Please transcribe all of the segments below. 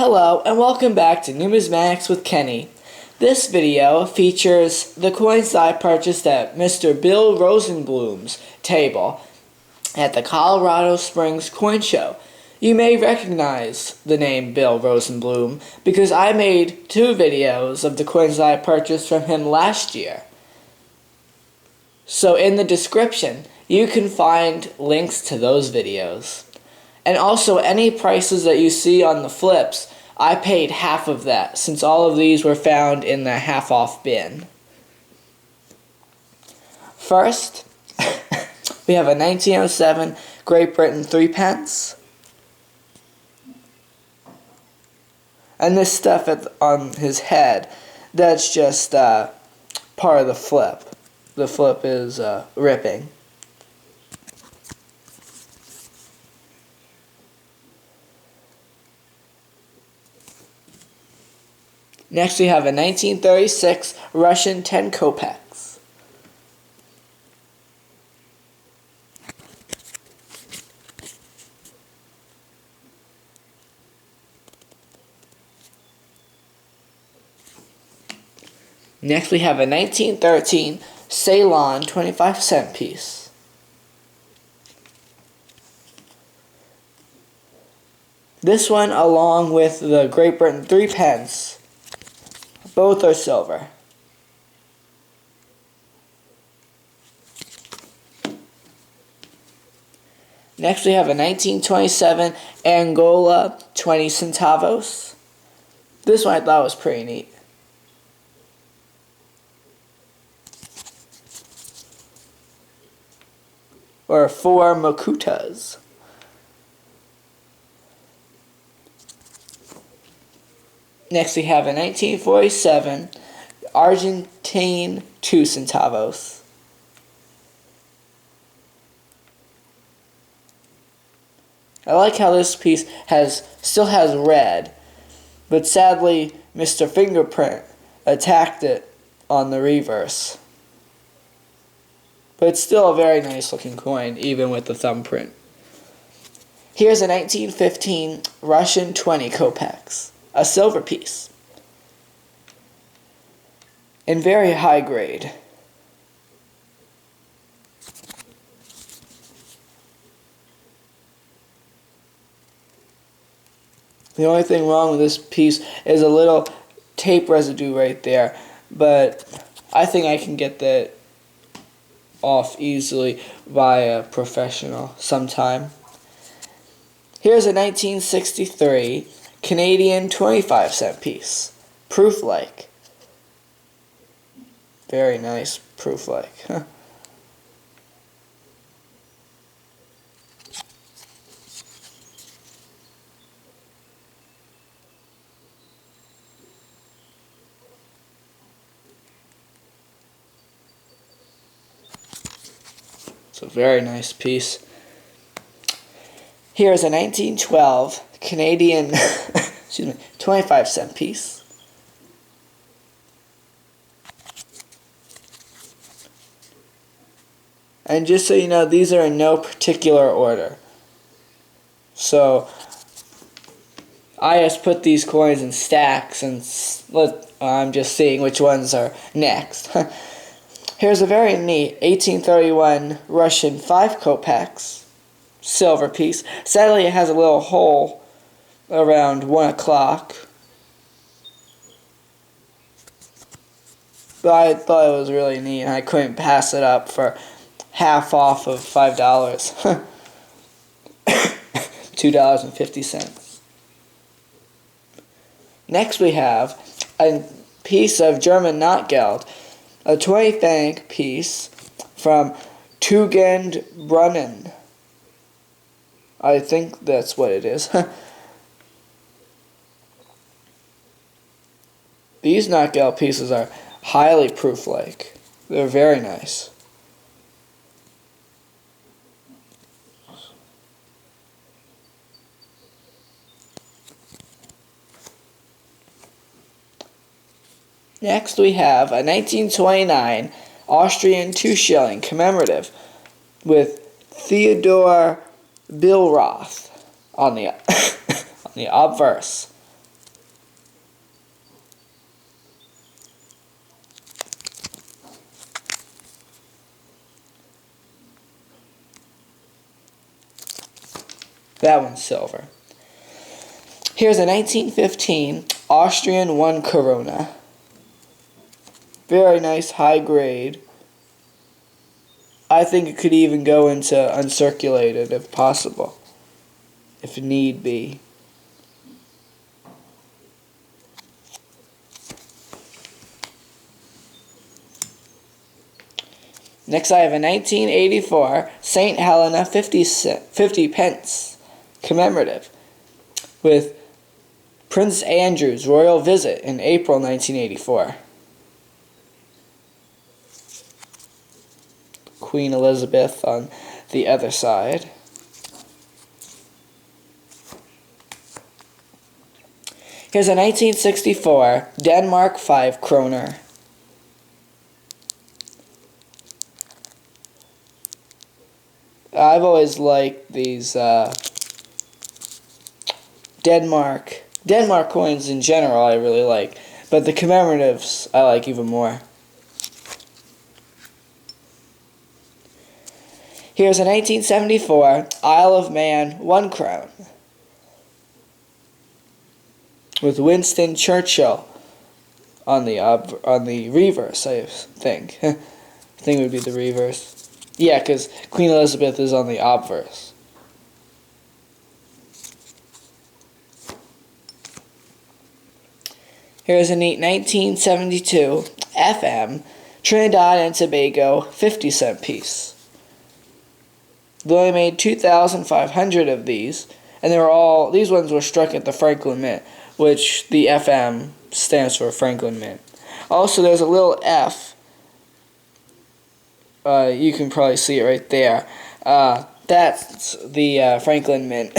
Hello and welcome back to Numismatics with Kenny. This video features the coins that I purchased at Mr. Bill Rosenblum's table at the Colorado Springs Coin Show. You may recognize the name Bill Rosenblum because I made 2 videos of the coins that I purchased from him last year. So in the description, you can find links to those videos. And also, any prices that you see on the flips, I paid half of that, since all of these were found in the half-off bin. First, we have a 1907 Great Britain 3 pence. And this stuff on his head, that's just part of the flip. The flip is ripping. Next we have a 1936 Russian 10 kopecks. Next we have a 1913 Ceylon 25-cent piece. This one, along with the Great Britain 3 pence, both are silver. Next we have a 1927 Angola 20 centavos. This one I thought was pretty neat. Or 4 makutas. Next we have a 1947 Argentine 2 centavos. I like how this piece still has red, but sadly Mr. Fingerprint attacked it on the reverse. But it's still a very nice looking coin, even with the thumbprint. Here's a 1915 Russian 20 kopecks. A silver piece. In very high grade. The only thing wrong with this piece is a little tape residue right there, but I think I can get that off easily by a professional sometime. Here's a 1963 Canadian 25-cent piece. Proof-like. Very nice proof-like. Huh. It's a very nice piece. Here's a 1912 Canadian 25-cent piece. And just so you know, these are in no particular order. So I just put these coins in stacks and I'm just seeing which ones are next. Here's a very neat 1831 Russian 5 kopecks silver piece. Sadly, it has a little hole around 1 o'clock. But I thought it was really neat and I couldn't pass it up for half off of $5. $2.50. Next we have a piece of German Nachtgeld, a 20 franc piece from Tugendbrunnen. I think that's what it is. These Nachtgeld pieces are highly proof-like. They're very nice. Next we have a 1929 Austrian 2-shilling commemorative with Theodore Billroth on the on the obverse. That one's silver. Here's a 1915 Austrian 1 Corona. Very nice, high grade. I think it could even go into uncirculated if possible, if need be. Next I have a 1984 St. Helena 50 pence commemorative with Prince Andrew's royal visit in April 1984. Queen Elizabeth on the other side. Here's a 1964 Denmark 5 kroner. I've always liked these Denmark coins in general. I really like, but the commemoratives I like even more. Here's a 1974 Isle of Man 1 crown with Winston Churchill on the reverse. I think. I think it would be the reverse. Yeah, because Queen Elizabeth is on the obverse. Here's a neat 1972 FM Trinidad and Tobago 50-cent piece. They only made 2,500 of these, and these ones were struck at the Franklin Mint, which the FM stands for Franklin Mint. Also, there's a little F. You can probably see it right there. That's the Franklin Mint,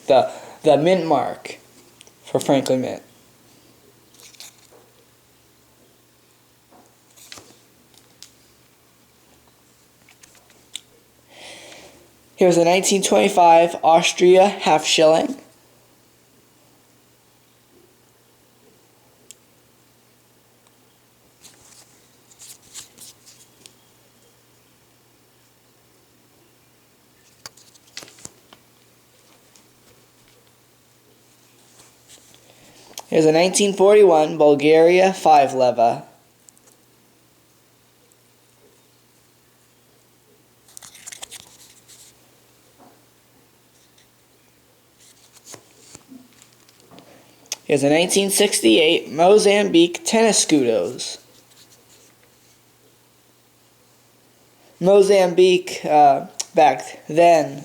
the mint mark for Franklin Mint. Here's a 1925 Austria half shilling. Here's a 1941 Bulgaria 5 leva. Here's a 1968 Mozambique tennis scudos. Mozambique, back then,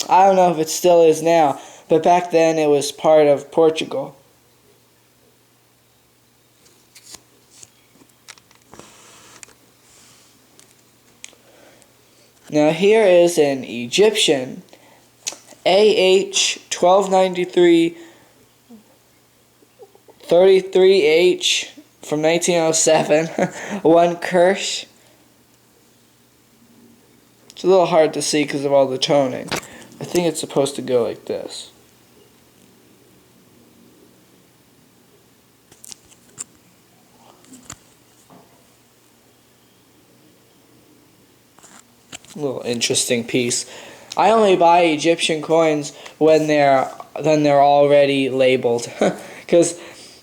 I don't know if it still is now, but back then it was part of Portugal. Now here is an Egyptian AH 1293 33H from 1907, 1 Kirsch. It's a little hard to see because of all the toning. I think it's supposed to go like this. A little interesting piece. I only buy Egyptian coins when they're already labeled because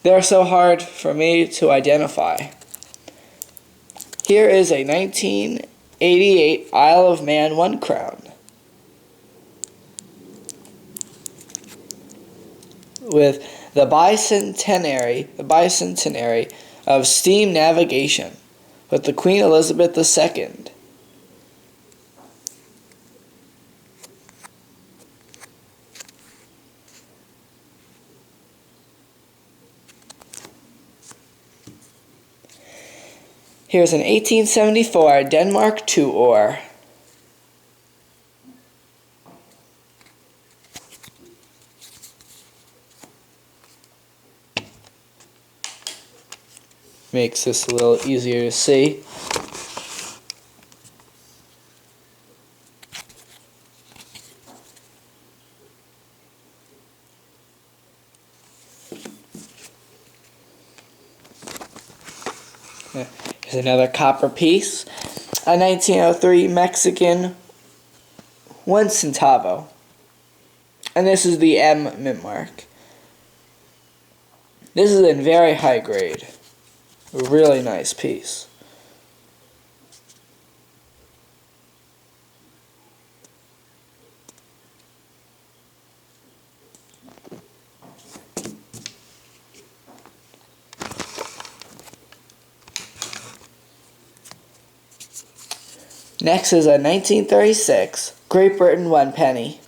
they're so hard for me to identify. Here is a 1988 Isle of Man 1 crown with the bicentenary of steam navigation with the Queen Elizabeth II. Here's an 1874 Denmark 2 ore. Makes this a little easier to see. Here's another copper piece. A 1903 Mexican 1 centavo. And this is the M mint mark. This is in very high grade. A really nice piece. Next is a 1936 Great Britain 1 penny.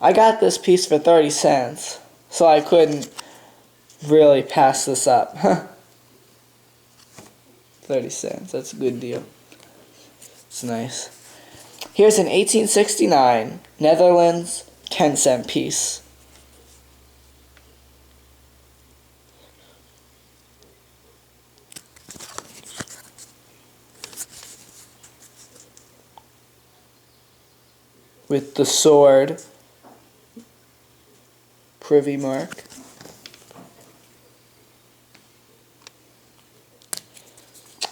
I got this piece for 30 cents, so I couldn't really pass this up. 30 cents, that's a good deal. It's nice. Here's an 1869 Netherlands 10-cent piece. With the sword privy mark.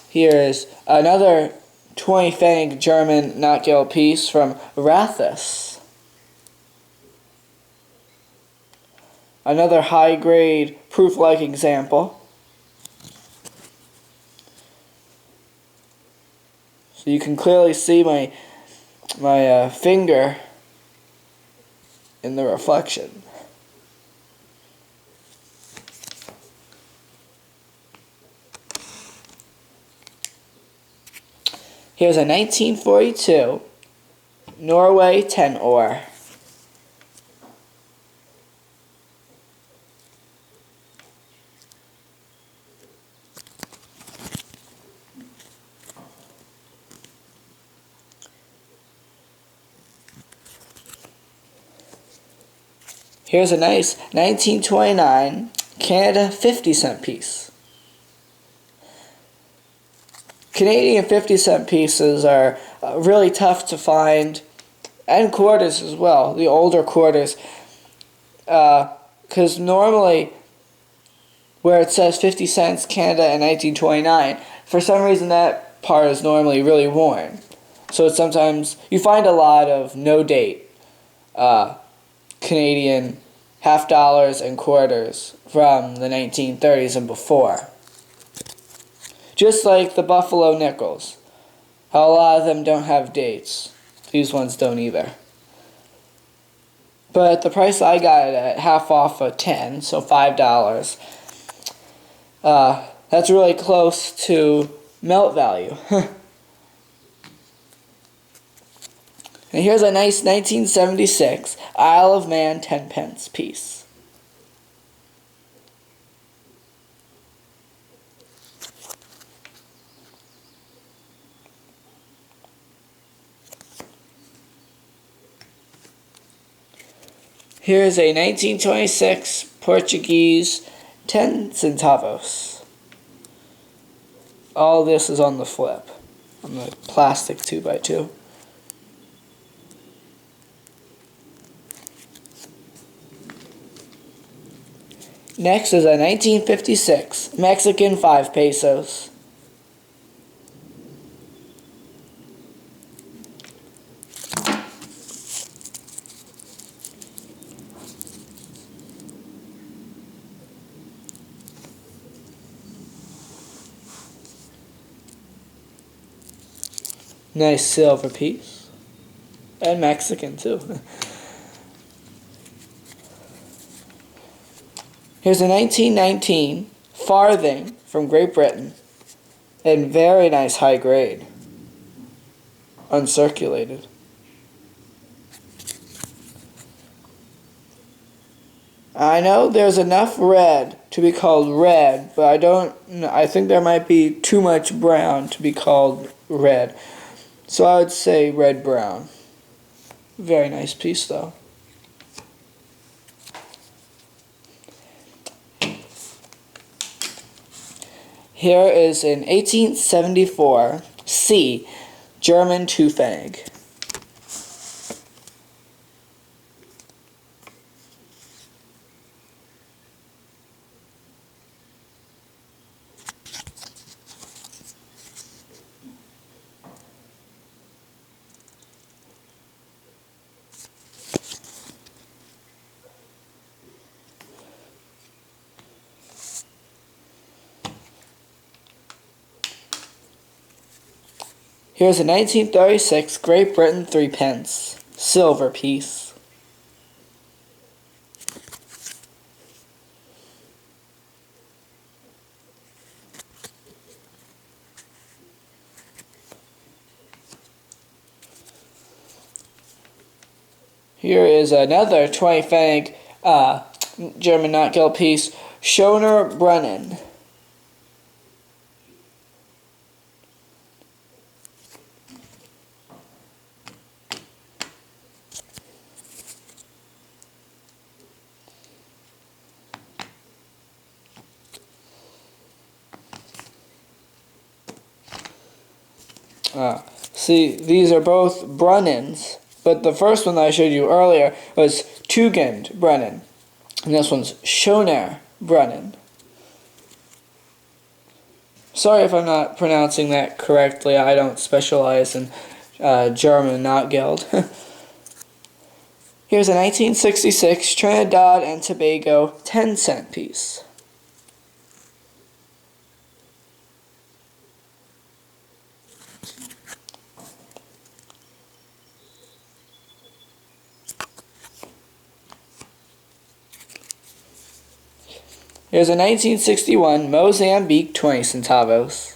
Here is another 20 pfennig German knot-gilt piece from Rathus. Another high-grade proof-like example. So you can clearly see my finger in the reflection. Here's a 1942 Norway 10 ore. Here's a nice 1929 Canada 50-cent piece. Canadian 50-cent pieces are really tough to find, and quarters as well, the older quarters, because normally where it says 50 cents Canada in 1929, for some reason that part is normally really worn. So it's sometimes, you find a lot of no date Canadian half dollars and quarters from the 1930s and before. Just like the Buffalo nickels. How a lot of them don't have dates. These ones don't either. But the price I got it at, half off of 10, so $5. That's really close to melt value. And here's a nice 1976 Isle of Man 10-pence piece. Here's a 1926 Portuguese 10 centavos. All this is on the flip, on the plastic 2x2. Next is a 1956 Mexican 5 pesos. Nice silver piece. And Mexican too. Here's a 1919 farthing from Great Britain. In very nice high grade. Uncirculated. I know there's enough red to be called red, but I think there might be too much brown to be called red. So I would say red-brown. Very nice piece though. Here is an 1874 C German 2 pfennig. Here's a 1936 Great Britain 3-pence silver piece. Here is another 20 Pfennig German not gilt piece, Schoner Brunnen. See, these are both Brunnens, but the first one that I showed you earlier was Tugend Brunnen, and this one's Schoner Brunnen. Sorry if I'm not pronouncing that correctly. I don't specialize in German not gilt. Here's a 1966 Trinidad and Tobago 10-cent piece. Here's a 1961 Mozambique 20 centavos.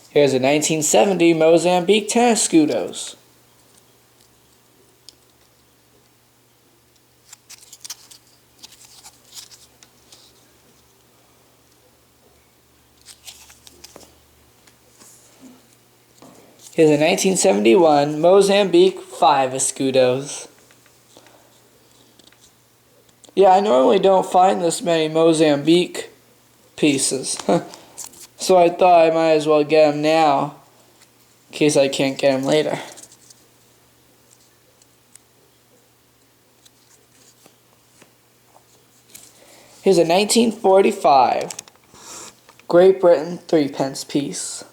Here's a 1970 Mozambique 10 escudos. Here's a 1971 Mozambique 5 escudos. Yeah, I normally don't find this many Mozambique pieces. So I thought I might as well get them now, in case I can't get them later. Here's a 1945 Great Britain 3-pence piece.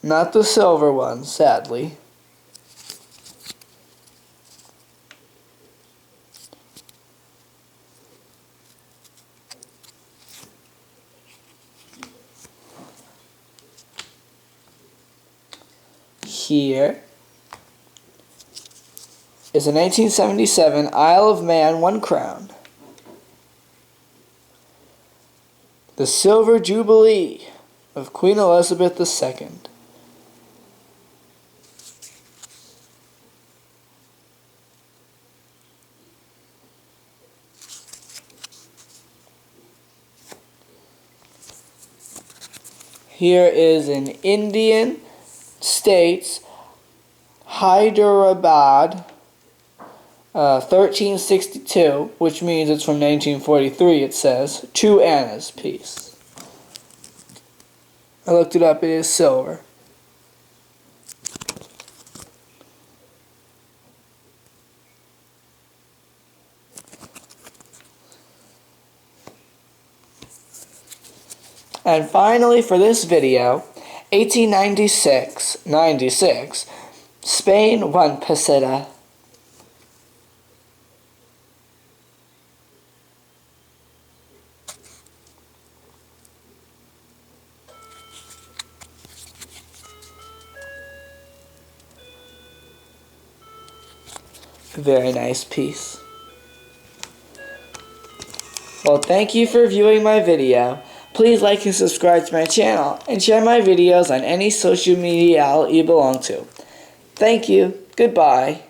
Not the silver one, sadly. Here is a 1977 Isle of Man 1 crown. The Silver Jubilee of Queen Elizabeth II. Here is an Indian States Hyderabad 1362, which means it's from 1943, it says, 2 annas piece. I looked it up, it is silver. And finally, for this video, 1896, Spain 1 peseta. Very nice piece. Well, thank you for viewing my video. Please like and subscribe to my channel, and share my videos on any social media outlet you belong to. Thank you. Goodbye.